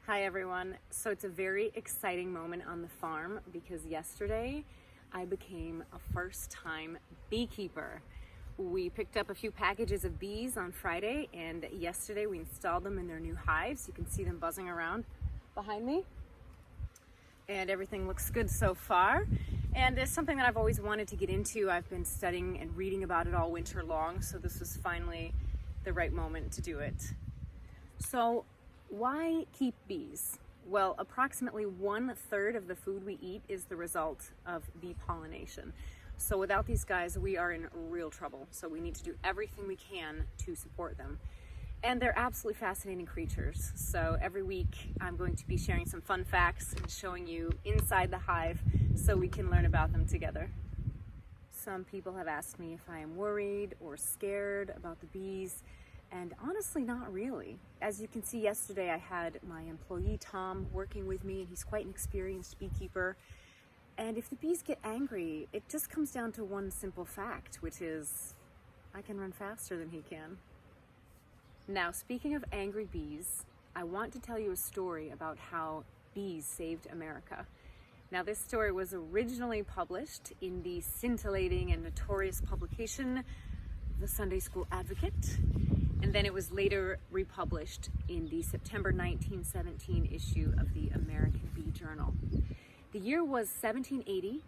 Hi everyone. So it's a very exciting moment on the farm because yesterday I became a first-time beekeeper. We picked up a few packages of bees on Friday, and yesterday we installed them in their new hives. You can see them buzzing around behind me. And everything looks good so far. And it's something that I've always wanted to get into. I've been studying and reading about it all winter long, so this was finally the right moment to do it. So why keep bees? Well, approximately 1/3 of the food we eat is the result of bee pollination. So without these guys, we are in real trouble. So we need to do everything we can to support them. And they're absolutely fascinating creatures. So every week I'm going to be sharing some fun facts and showing you inside the hive so we can learn about them together. Some people have asked me if I am worried or scared about the bees. And honestly, not really. As you can see, yesterday I had my employee Tom working with me, and he's quite an experienced beekeeper. And if the bees get angry, it just comes down to one simple fact, which is I can run faster than he can. Now, speaking of angry bees, I want to tell you a story about how bees saved America. Now, this story was originally published in the scintillating and notorious publication, The Sunday School Advocate. And then it was later republished in the September 1917 issue of the American Bee Journal. The year was 1780,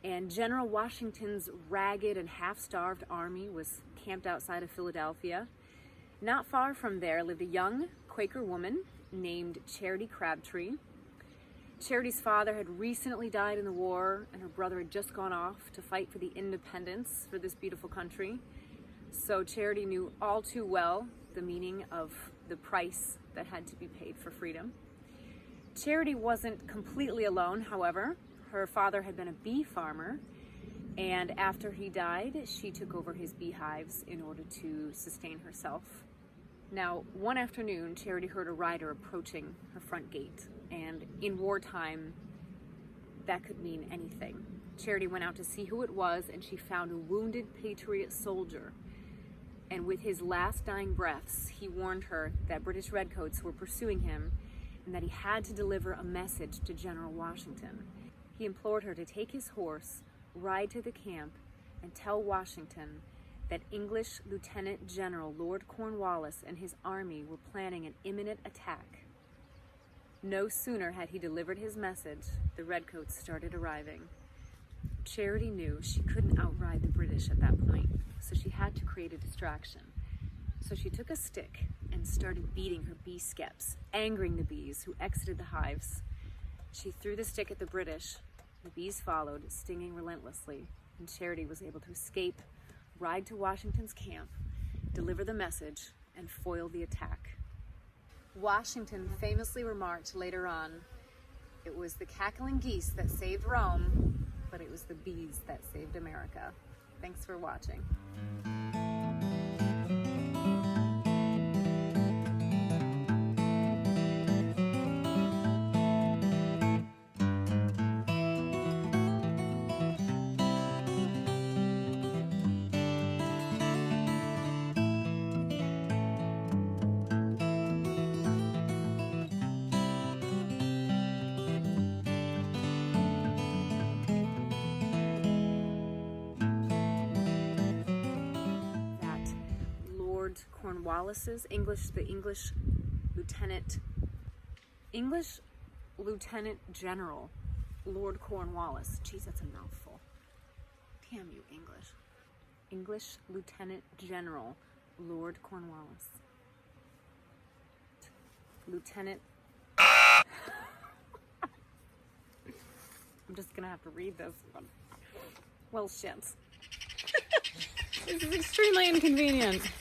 and General Washington's ragged and half-starved army was camped outside of Philadelphia. Not far from there lived a young Quaker woman named Charity Crabtree. Charity's father had recently died in the war, and her brother had just gone off to fight for the independence for this beautiful country. So Charity knew all too well the meaning of the price that had to be paid for freedom. Charity wasn't completely alone, however. Her father had been a bee farmer, and after he died, she took over his beehives in order to sustain herself. Now, one afternoon, Charity heard a rider approaching her front gate, and in wartime, that could mean anything. Charity went out to see who it was, and she found a wounded patriot soldier. And with his last dying breaths, he warned her that British redcoats were pursuing him and that he had to deliver a message to General Washington. He implored her to take his horse, ride to the camp, and tell Washington that English Lieutenant General Lord Cornwallis and his army were planning an imminent attack. No sooner had he delivered his message, the redcoats started arriving. Charity knew she couldn't outride the British at that point, so she had to create a distraction. So she took a stick and started beating her bee skeps, angering the bees who exited the hives. She threw the stick at the British. The bees followed, stinging relentlessly, and Charity was able to escape, ride to Washington's camp, deliver the message, and foil the attack. Washington famously remarked later on, "It was the cackling geese that saved Rome, but it was the bees that saved America." Thanks for watching. Cornwallis's the English Lieutenant General Lord Cornwallis. Geez, that's a mouthful. Damn you, English. English Lieutenant General Lord Cornwallis. Lieutenant. I'm just gonna have to read this one. Well, shit. This is extremely inconvenient.